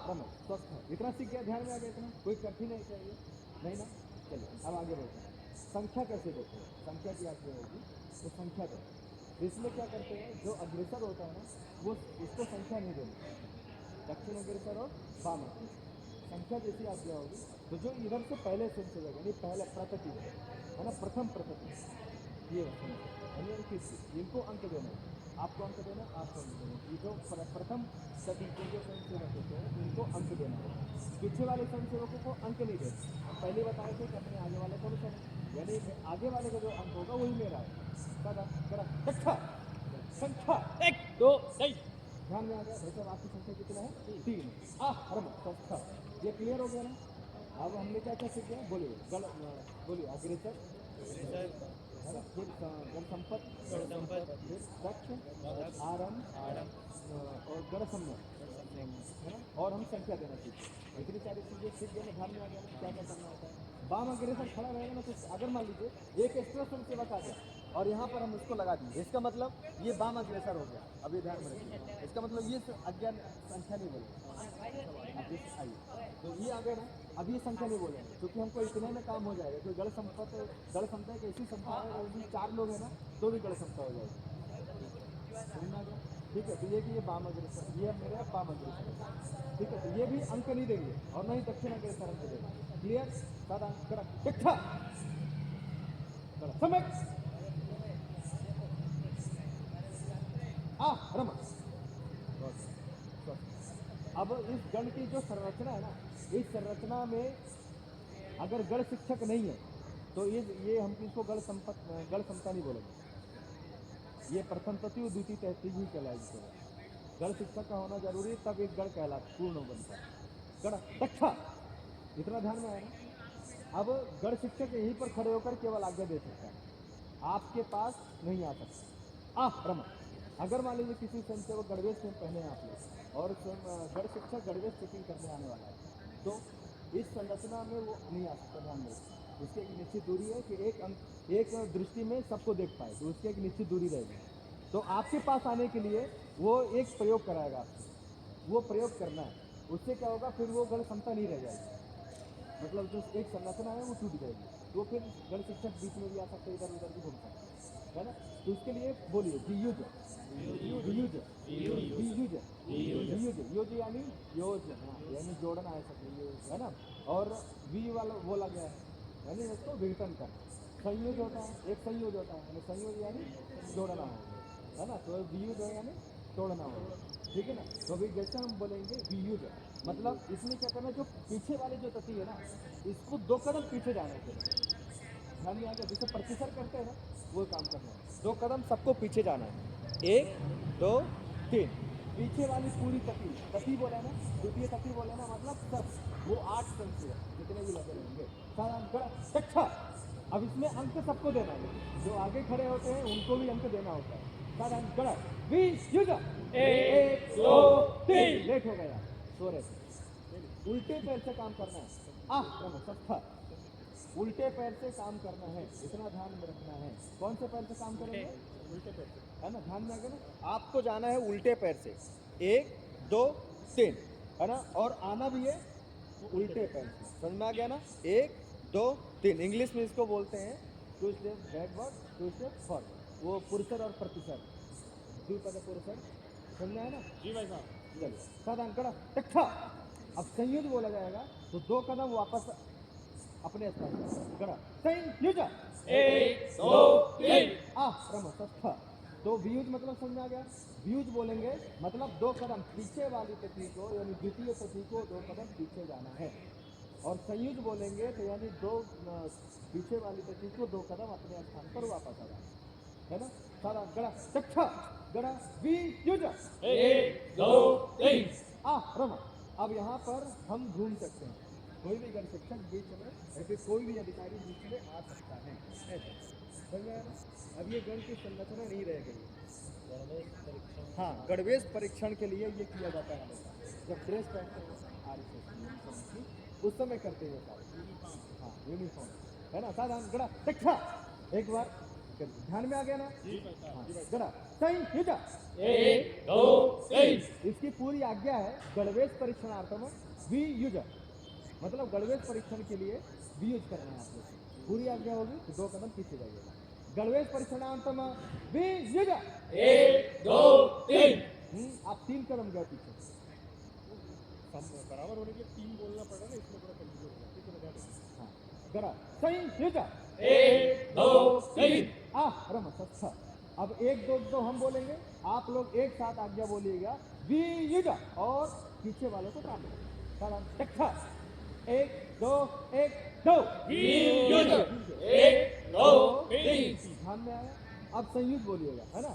रम स्वस्थ, इतना सीख गया, ध्यान में आ गया, इतना कोई कठिन है चाहिए नहीं ना। चलिए अब आगे बढ़ते हैं, संख्या कैसे देखते हैं, संख्या की आज्ञा होगी तो संख्या देते हैं। इसलिए क्या करते हैं, जो अग्रेसर होता है ना, वो उसको संख्या नहीं देना, दक्षिण अग्रेसर और वाम अग्रेसर, संख्या जैसी आज्ञा होगी तो जो इधर से पहले से चलेगा, यानी पहले प्रकृति है ना, प्रथम प्रकृति, ये इनको अंक देना, आपको अंक देना, आपको अंक देना, ये जो प्रथम सदी के जो स्वयंसेवक होते हैं इनको अंक देना है, पीछे वाले स्वयंसेवकों को अंक नहीं देना। हम पहले बताए थे कि अपने आगे वाले को अनुसरण, यानी आगे वाले का जो अंक होगा वही मेरा है। संख्या 1 2 3, ध्यान में आ गया भाई साहब, आपकी संख्या कितना है, 3। संख्या ये क्लियर हो गया ना। अब हमने क्या क्या सीख गया, बोलिए बोलिए, अग्रेसर है ना, फिर गण संपत, फिर दक्ष, आरम और गण सम्यक, है ना, और हम संख्या देना सीखे, इतनी सारी चीजें सीख गए ना, ध्यान में आ गया ना क्या क्या करना होता है। वाम अग्रेसर खड़ा रहेगा ना, तो अगर मान लीजिए एक एक्स्ट्रा स्वयंसेवक आ गया और यहाँ पर हम इसको लगा दिए, इसका मतलब ये वाम अग्रेसर हो गया। अभी ध्यान में रखिए, इसका मतलब ये अज्ञान संख्या नहीं बोलेंगे, आइए तो ये आ गया ना, अब ये संख्या नहीं बोलेंगे क्योंकि हमको इतने में काम हो जाएगा। कोई गढ़ संपदा एक ऐसी संख्या है, अगर 4 लोग हैं ना तो भी गढ़ संपदा हो जाएगी, समझ आ गया, ठीक है। तो ये कि ये वाम अग्रेसर, ये मेरा वाम अग्रेसर, ठीक है, तो ये भी अंक नहीं देंगे और नहीं दक्षिण अग्रेसर अंक देंगे, क्लियर। सादा दक्षा समय, रमा। अब इस गण की जो संरचना है ना, इस संरचना में अगर गण शिक्षक नहीं है तो ये हम इसको गण समता नहीं बोलेंगे, ये प्रथम तृतीय द्वितीय तृतीय ही कहलाएगी। गण शिक्षक का होना जरूरी है, तब एक गण कहलाता पूर्ण बनता है। गण दक्षा, इतना ध्यान में आया ना। अब गण शिक्षक यहीं पर खड़े होकर केवल आज्ञा दे सकता है, आपके पास नहीं आ सकता। रम अगर मान लीजिए किसी स्वयंसेवक गणवेश में पहने हैं आप लोग और गण शिक्षक गणवेश चेकिंग करने आने वाला है, तो इस संरचना में वो नहीं आ सकता। ध्यान में उसकी एक निश्चित दूरी है कि एक दृष्टि में सबको देख पाए, तो उसकी एक निश्चित दूरी रहेगी। तो आपके पास आने के लिए वो एक प्रयोग कराएगा आपसे, वो प्रयोग करना है। उससे क्या होगा, फिर वो गण क्षमता नहीं रह जाएगी, मतलब जो एक संरचना है वो टूट जाएगी। तो फिर गण शिक्षक बीच में भी आ सकते, इधर उधर भी घूम सकते है ना। तो इसके लिए बोलिए वियुज, वियुज, वियुज, वियुज, योज यानी योजना, यानी जोड़ना है सकते है ना। और वी वाला बोला गया है यानी इसको विघटन करना। संयोज होता है, एक संयोज होता है, यानी संयोज यानी जोड़ना हो, है ना। तो वियुज है यानी तोड़ना हो, ठीक है ना। तो अभी जैसे हम बोलेंगे वियुज, मतलब इसमें क्या करना है, जो पीछे वाले जो तती है ना, इसको 2 कदम पीछे जाना है केवल। ध्यान में आ गया, जैसे प्रतिसर करते हैं ना, वो काम करना है। 2 कदम सबको पीछे जाना है, 1 2 3। पीछे वाली पूरी तती, तती बोले ना, द्वितीय तती बोले ना, मतलब सब वो 8 संख्या जितने भी लगे रहेंगे। अच्छा, अब इसमें अंक सबको देना है, जो आगे खड़े होते हैं उनको भी अंक देना होता है। एक दो तीन, लेट हो गया, सो रहे थे। उल्टे पैर से काम करना है, सत्ता, उल्टे पैर से काम करना है, इतना ध्यान में रखना है। कौन से पैर से काम करेंगे? उल्टे पैर से, है ना। ध्यान में आ गया ना, आपको जाना है उल्टे पैर से, 1 2 3, है ना। और आना भी है उल्टे पैर से, समझ में आ गया ना। 1 2 3, इंग्लिश में इसको बोलते हैं 2 स्टेप बैकवर्ड 2 स्टेप फॉरवर्ड, वो पुरुषर और प्रतिशत, द्विपद पुरुषर, समझ में आया ना जी भाई साहब। चलिए, साधारण कड़ा टक्का। अब संयुक्त बोला जाएगा तो 2 कदम वापस अपने स्थान पर, कड़ा संयुक्त, 1 2 3 सत्था। तो वियुज मतलब समझ में आ गया। वियुज बोलेंगे मतलब 2 कदम पीछे वाली तती को, यानी द्वितीय तती को 2 कदम पीछे जाना है। और संयुज बोलेंगे तो यानी 2 पीछे वाली तती को 2 कदम अपने स्थान पर वापस आ जाना है ना। सारा गड़ा टक्का, गड़ा वियुज, 1 2 3 रमा। अब यहाँ पर हम घूम सकते हैं, कोई भी गण शिक्षक बीच में या फिर कोई भी अधिकारी बीच में आ सकता है, ऐसा समझ में आया ना। अब ये गण की संरचना नहीं रह गई है। हाँ, गणवेश परीक्षण के लिए ये किया जाता है हमेशा, जब ड्रेस पहनते हैं आरएसएस उस समय करते हैं सारे। हाँ, यूनिफॉर्म, है ना। साधारण गड़ा टक्का, एक बार ध्यान में आ गया ना। हाँ, गड़ा सही, 1 2 3। इसकी पूरी आज्ञा है गणवेश परीक्षणार्थम वियुज, मतलब गणवेश परीक्षण के लिए वियुज करना है आप लोग को। पूरी आज्ञा होगी तो 2 कदम पीछे जाइएगा। गणवेश परीक्षणार्थम वियुज, 1 2 3। आप 3 कदम गए पीछे, बराबर होने के लिए 3 बोलना पड़ रहा है, इसमें थोड़ा कंफ्यूजन हो रहा है। हाँ, गड़ा सही, 1 2 3 रम सत्था। अब 1 2 2 हम बोलेंगे, आप लोग एक साथ आज्ञा बोलिएगा वियुज, और पीछे वालों को काम टक्का, 1 2 1 2 वियुज, 1 2 3। ध्यान में आया। अब संयुक्त बोलिएगा, है ना।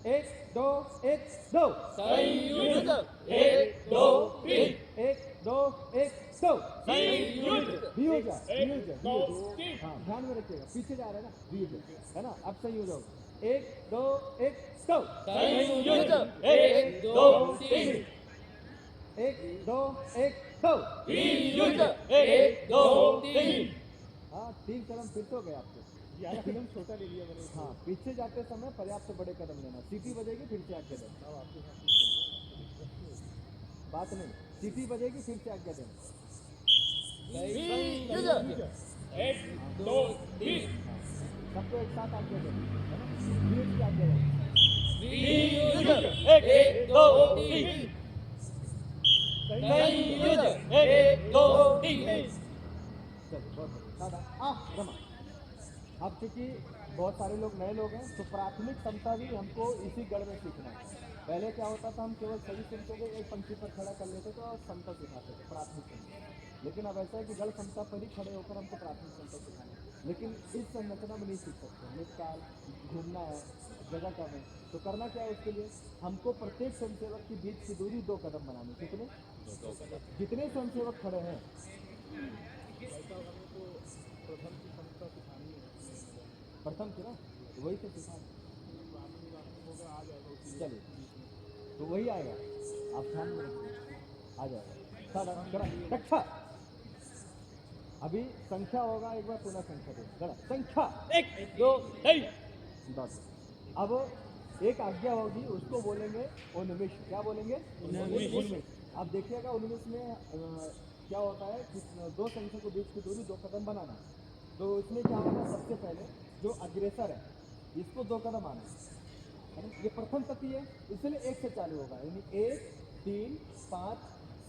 1 2 1 2 संयुक्त, 1 2 3 1 2 1 2 संयुक्त, वियुज, वियुज, वियुज। हाँ, ध्यान में रखिएगा, पीछे जा रहे हैं ना, वियुज, है ना। अब संयुक्त होगा, 1 2 1 2 संयुक्त, 1 2 3 1 2 1 2 वियुज, 1 2 3। हाँ, 3 कदम फिर तो गए आपके, यार कदम छोटा ले लिया मैंने। हाँ, पीछे जाते समय पर्याप्त बड़े कदम लेना, सीटी बजेगी फिर से आज्ञा देना। अब आपके साथ बात नहीं, सीटी बजेगी फिर से आज्ञा देना। 1 2 3 सबको एक साथ आज्ञा देना, है ना। वियुज की आज्ञा देना, वियुज, 1 2 3 संयुक्त, 1 2 3। चलिए, बहुत बढ़िया, साधा रमा। अब चूंकि बहुत सारे लोग नए लोग हैं, तो प्राथमिक समता भी हमको इसी गढ़ में सीखना है। पहले क्या होता था, हम केवल सही सुनते थे, एक पंक्ति पर खड़ा कर लेते थे और समता सिखाते थे, प्राथमिक समता। लेकिन अब ऐसा है कि गढ़ समता पर ही खड़े होकर हमको प्राथमिक समता सिखाना है। लेकिन इस संरचना में नहीं सीख सकते, निकाल घूमना है, जगह कम है, तो करना क्या है उसके लिए, हमको प्रत्येक स्वयंसेवक के बीच की दूरी 2 कदम बनानी। कितने? 2 कदम। जितने स्वयंसेवक खड़े हैं, प्रथम की समता सिखानी है, प्रथम की ना, तो वही तो सिखा अगर आ जाएगा उसी चलिए बीच में। तो वही आएगा, आप ध्यान में रखिए, आ जाएगा। साधारण गणा रक्षा, अभी संख्या होगा, एक बार पुनः संख्या दे गणा संख्या 1 2 3 बस। अब एक आज्ञा होगी, उसको बोलेंगे उन्मिष। क्या बोलेंगे? उन्मिष। आप देखिएगा उन्मिष में क्या होता है कि दो संख्या के बीच की दूरी 2 कदम बनाना है। तो इसमें क्या होगा, सबसे पहले जो अग्रेसर है इसको 2 कदम आना है ना? ये प्रथम तती है, इसलिए 1 से चालू होगा, यानी 1 3 5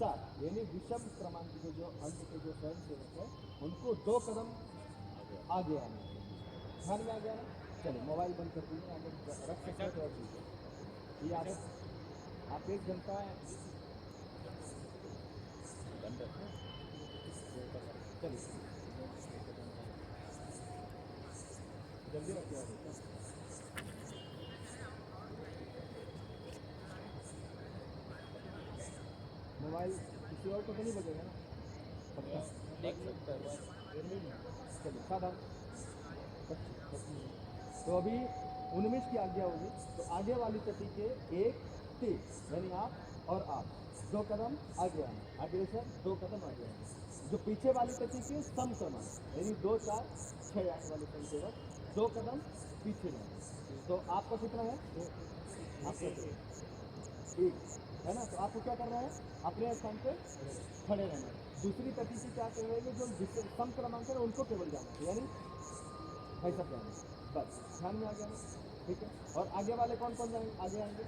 7, यानी विषम क्रमांक के जो अंक के जो स्वयं सेवक है उनको 2 कदम आगे आना है। ध्यान में आ गया ना? चलो मोबाइल बंद कर दीजिए, अगर रख सकते हो तो रख दीजिए। ये आदत आप 1 घंटा चलिए जल्दी रखिए। मोबाइल किसी और को तो नहीं बजेगा ना? पक्का देख सकता है चलिए साधा। तो अभी उन्मिष की आज्ञा होगी, तो आगे वाली तटी के 1 3 यानी आप और आप 2 कदम आगे आना, अग्रेसर 2 कदम आगे आना। जो पीछे वाली तटी के सम क्रमांक यानी 2 4 6 8 वाले संख्या 2 कदम पीछे जाना। तो आपका कितना है? आपका 1 है ना? तो आपको क्या करना है? अपने स्थान पे खड़े रहना है। दूसरी तटी की क्या करेंगे, जो सम क्रमांक है उनको केवल जाना है, यानी ऐसा जाना है। बस ध्यान में आ गया ना? ठीक है। और आगे वाले कौन कौन जाएंगे? आगे आएंगे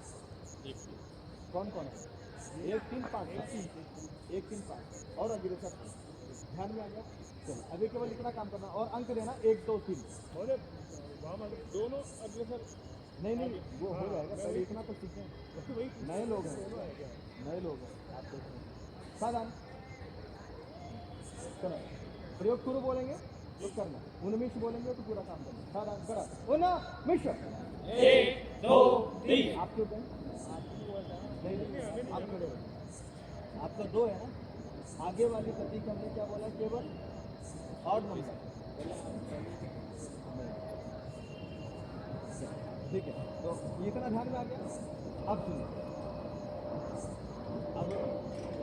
कौन कौन है? 1 3 5 1 3 5 और अग्रेसर 5। ध्यान में आ गया? चलो अभी केवल इतना काम करना और अंक देना 1 2 3। और वहाँ दोनों अग्रसर नहीं वो हो जाएगा, पहले इतना तो सीखें। तो वही नए लोग हैं, दोनों है क्या? नए लोग हैं, आप देख रहे हैं। साधारण चलो प्रयोग शुरू बोलेंगे तो करना, उन्मिष बोलेंगे तो पूरा काम करना। साधारण करा उन्मिष 1 2 3 आप क्यों कहें? नहीं आप खड़े हो। आपका 2 है ना? आगे वाली तती का हमने क्या बोला? केवल ऑड नंबर। ठीक है, तो इतना ध्यान में आ गया। अब सुनिए, अब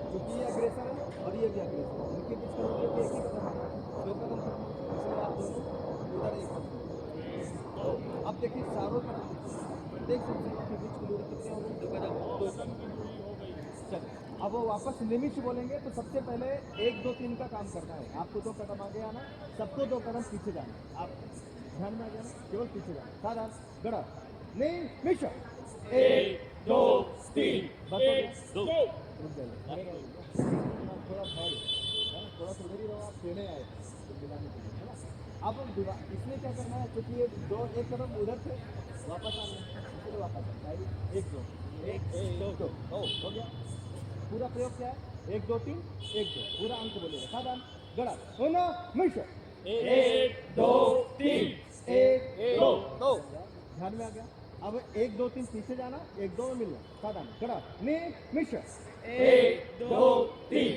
क्योंकि ये अग्रेसर है और ये भी अग्रेसर है, उनके बीच का दूरी एक ही कदम है, 2 कदम है, इसलिए आप दोनों उधर एक कदम। तो अब देखिए चारों तरफ प्रत्येक संख्या के बीच की दूरी कितनी हो गई? 2 कदम। 2 कदम। चलो अब वो वापस निमिष बोलेंगे तो सबसे पहले 1 2 3 का काम करना है। आपको 2 कदम आगे आना, सबको 2 कदम पीछे जाना। आप ध्यान में आ गया ना? केवल पीछे जाना। साधारण गड़ा निमिष 1 2 3 बस हो गया। 2 रुक जाइए, थोड़ा भर है ना, थोड़ा सा उधर ही रहो। आप टेढ़े आए तो मिलाने के लिए, है ना? अब इसमें क्या करना है, क्योंकि ये 1 कदम उधर थे, वापस आना है, इसलिए वापस आना है। 1 2 1 2 हो गया। पूरा प्रयोग क्या है? 1 2 3 1 2 पूरा अंक बोलेगा। साधारण गड़ा उन्मिष 1 2 3 1 2 2 ध्यान में आ गया? अब 1 2 3 पीछे जाना, 1 2 में मिलना। साधारण गड़ा निमिष 1 2 3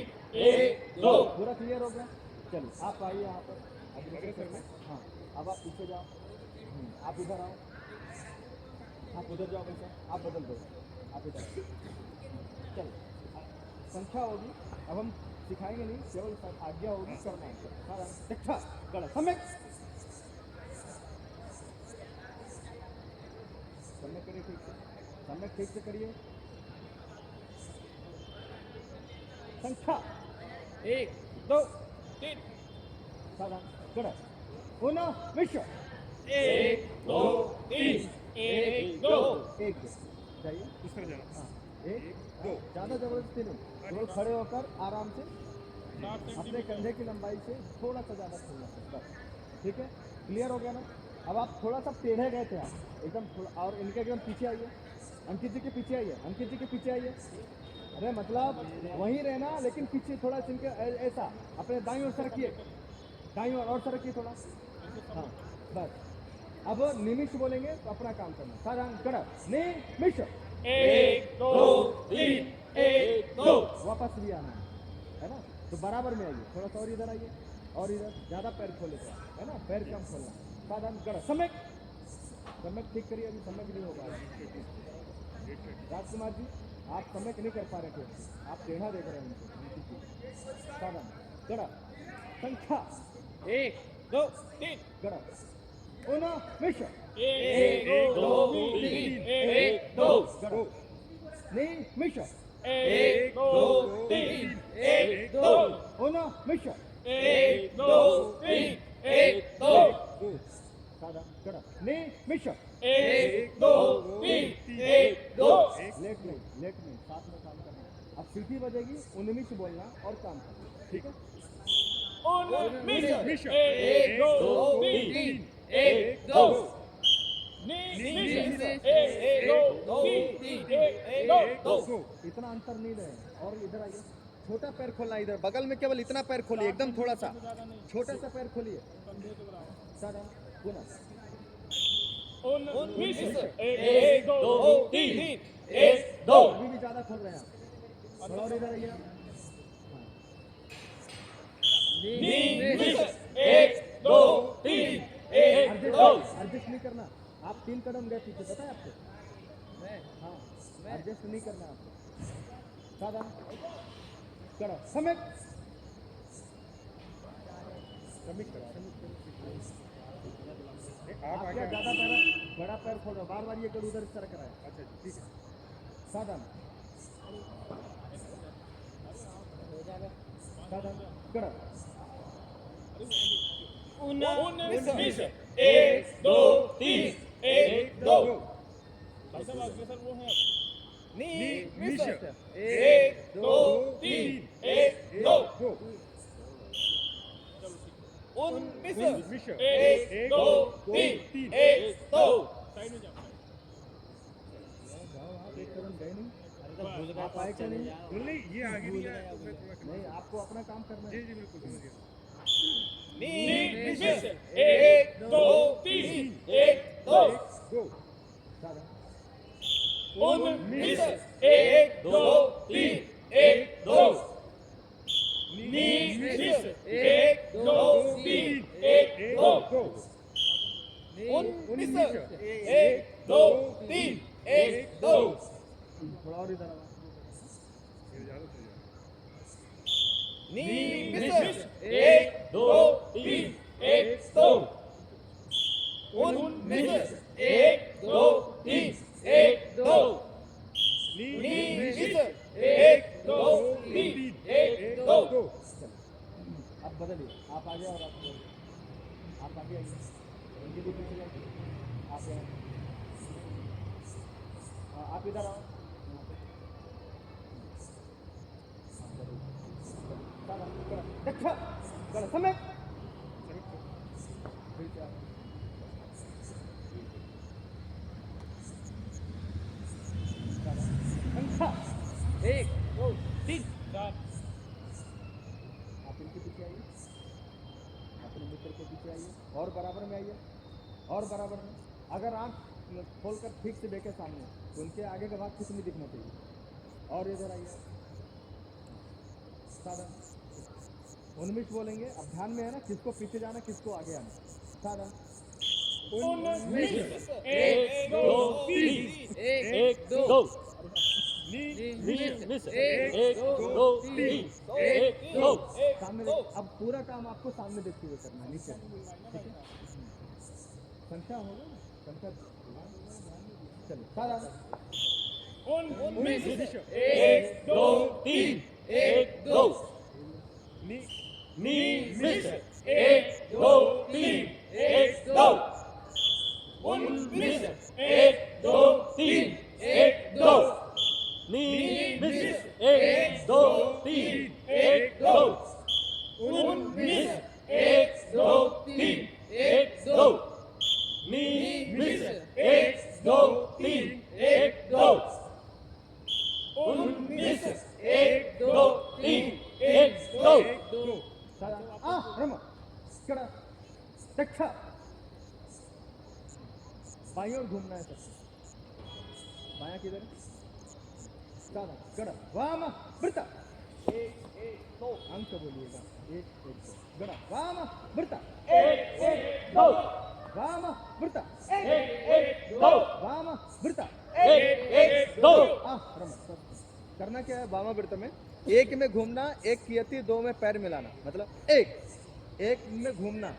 1 2 पूरा क्लियर हो गया? चलिए आप आइए यहाँ पर अग्रेसर में। हाँ अब आप पीछे जाओ, आप इधर आओ, आप उधर जाओ, वैसे आप बदल दो, आप इधर आओ। चलिए संख्या होगी, अब हम सिखाएंगे नहीं, केवल आज्ञा होगी, करना है। साधारण शिक्षा गड़ा सम्यक सम्यक करिए, ठीक से सम्यक ठीक से करिए। संख्या 1 2 3 साधारण गड़ा उन्मिष 1 2 3 1 2 1 2 जाइए। इस तरह जाना। हाँ 1 2 ज़्यादा जबरदस्ती नहीं, केवल खड़े होकर आराम से अपने कंधे की लंबाई से थोड़ा सा ज़्यादा खोलना है, बस। ठीक है, क्लियर हो गया ना? अब आप थोड़ा सा टेढ़े गए थे, आप एकदम थोड़ा, और इनके एकदम पीछे आइए, अंकित जी के पीछे आइए, अंकित जी के पीछे आइए। अरे मतलब वहीं रहना, लेकिन पीछे थोड़ा इनके ऐसा अपने दाईं ओर सरकिए, दाईं ओर और सरकिए थोड़ा। हाँ बस। अब निमिष बोलेंगे तो अपना काम करना। साधारण गड़ा निमिष 1 2 3 1 2 वापस भी आना है ना? तो बराबर में आइए, थोड़ा सा और इधर आइए, और इधर ज़्यादा पैर खोले थे, है ना? पैर कम खोलना। साधारण गड़ा सम्यक समय ठीक करिए, अभी समय नहीं हो पा रहा है। राजकुमार जी, आप समय नहीं कर पा रहे थे, आप टेढ़ा देख रहे हैं उनको। साधन गड़ा संख्या 1 2 3 गड़ा उना मिश्र 1 2 3 1 2 गड़ा नी मिश्र 1 2 3 1 2 उना मिश्र 1 2 3 1 2 साधन गड़ा नी मिश्र 1 2 3 1 2 लेट नहीं साथ में काम करना। अब सीटी बजेगी, उनमें से बोलना और काम करना, ठीक है? 1 2 3 1 2 इतना अंतर नहीं रहे। और इधर आइए, छोटा पैर खोलना, इधर बगल में केवल इतना पैर खोलिए, एकदम थोड़ा सा छोटा सा पैर खोलिए। साधन पुनः 1 2 3 1 2 अभी भी ज्यादा खोल रहे हैं आप। और इधर आइए, 1 2 3 1 2 एडजस्ट नहीं करना। आप 3 कदम गए पीछे, पता है आपको? हाँ, एडजस्ट नहीं करना आपको। साधा करो, समय आप क्या ज्यादा पैर, बड़ा पैर खोलो, बार बार ये करो, उधर इस तरह कराए। अच्छा ठीक है। साधन साधन करो 1 2 3 1 2 1 2 3 1 2 आप एक कदम गए नहीं, आप आए क्या नहीं? ये आगे नहीं आया तो मैं थोड़ा नहीं, आपको अपना काम करना है। जी जी बिल्कुल समझ गया 1 2 3 1 2 गो साधा 1 2 3 1 2 1 2 3 1 2 गो 1 2 3 1 2 थोड़ा और इधर आओ। ये ज्यादा सही है 1 2 3 1 2 1 2 3 1 2 1 2 3 1 2 अब बदलिए, आप आगे और आप आगे आइए, उनके भी पीछे जाइए, आप यहाँ आप इधर आओ। अच्छा गलत समय संख्या 1 2 3 4 आप इनके पीछे आइए, अपने मित्र के पीछे आइए, और बराबर में आइए, और बराबर में। अगर आंख खोलकर ठीक से देखे सामने तो उनके आगे का भाग कुछ नहीं दिखना चाहिए। और इधर आइए, साधन उन्मिष बोलेंगे। अब ध्यान में है ना, किसको पीछे जाना, किसको आगे आना। साधन 1 2 3 1 2 सामने अब पूरा काम आपको सामने देखते हुए करना है, नीचे नहीं। ठीक है, संख्या होगा ना, संख्या चलो साधन 1 2 3 1 2 1 2 3 1 2 1 2 3 1 2 1 2 3 1 2 1 2 3 1 2 1 2 3 1 2 1 2 3 1 2 साधन रम कड़ा टक्का बाई और घूमना है सबको। बाया किधर है? साधन कड़ा वाम वृता 1 2 अंक बोलिएगा 1 1 2 गड़ा वाम वृता 1 2 वाम वृत्त वाम वृत्त करना क्या है वामा वृत्त में? एक में घूमना, एक की अति, दो में पैर मिलाना, मतलब एक में घूमना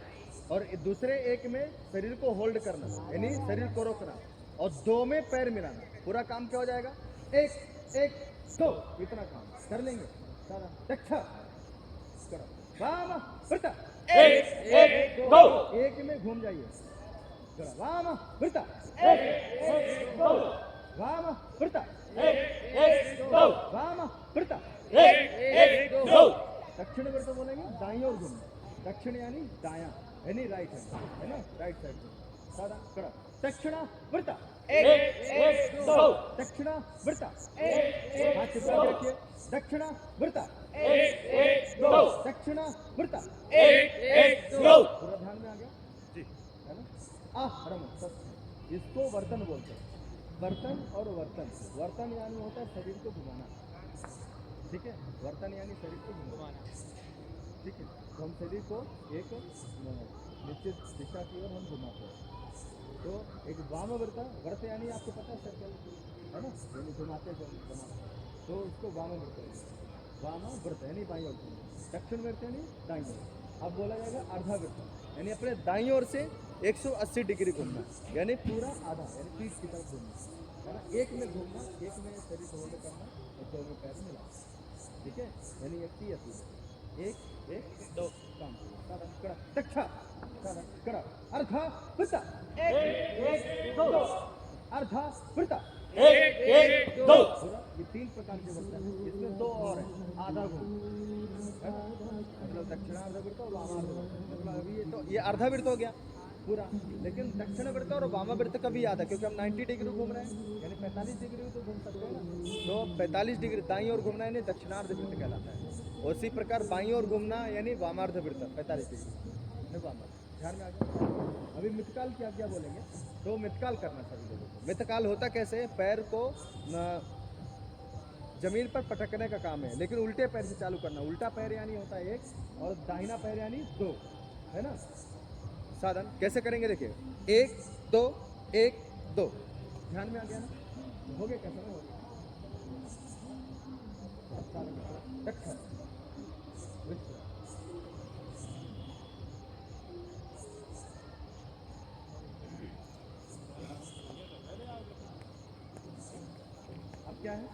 और दूसरे एक में शरीर को होल्ड करना, यानी शरीर को रोकना, और दो में पैर मिलाना। पूरा काम क्या हो जाएगा? एक दो, इतना काम कर लेंगे सारा। दक्ष करो, वाम वृत्त एक में घूम जाइए, करो वाम वृत्त वाम वृत्त वाम वृत्त। दक्षिण वृत्त बोलेंगे दाईं ओर घूमना, दक्षिण यानी दायां, यानी राइट है ना, राइट साइड में सारा करो। दक्षिण वृत्त दक्षिण वृत्त, हाथ चिपका के रखिए। दक्षिण वृत्त दक्षिण वृत्त, पूरा ध्यान में आ गया जी। है ना? आरम इसको वर्तन बोलते हैं। वर्तन और वर्तन यानी होता है शरीर को घुमाना, ठीक है? वर्तन यानी शरीर को घुमाना, ठीक है? तो हम शरीर को एक निश्चित दिशा की ओर हम घुमाते हैं। तो एक वाम व्रत यानी आपको पता है सर्कल है ना, यानी घुमाते तो उसको वाम व्रत यानी बाईं ओर। दक्षिण व्रत यानी दाईं ओर। अब बोला जाएगा अर्धा व्रत यानी अपने दाईं ओर से 180 डिग्री घूमना, यानी पूरा आधा, यानी पीठ की तरफ घूमना, है ना? एक में घूमना, एक में शरीर को होल्ड करना और दो में पैर मिलाना, ठीक है? यानी एक दो काम करा। दक्षा करा अर्धा वृत्त अर्धा वृत्त। ये 3 प्रकार के वृत्त हैं, इसमें 2 और है। आधा घूम मतलब दक्षिणार्ध वृत्त और वामार्ध वृत्त, मतलब अभी ये अर्धा वृत्त हो गया पूरा, लेकिन दक्षिण वृत्त और वामा वृत्त का भी आधा, क्योंकि हम 90 डिग्री घूम रहे हैं, यानी 45 डिग्री तो घूम सकते हैं ना। तो 45 डिग्री दाईं ओर घूमना यानी दक्षिणार्ध वृत्त कहलाता है। उसी प्रकार बाईं ओर घूमना यानी वामार्ध वृत्त 45 डिग्री वामार्ध। ध्यान में आ गया? अभी मितकाल क्या क्या बोलेंगे, तो मितकाल करना सभी लोगों को। मितकाल होता कैसे? पैर को जमीन पर पटकने का काम है, लेकिन उल्टे पैर से चालू करना। उल्टा पैर यानी होता है 1 और दाहिना पैर यानी 2, है ना? साधन कैसे करेंगे देखिए, 1 2 1 2। ध्यान में आ गया ना? हो गया कैसे ना? हो गया। दक्षिण अब क्या है?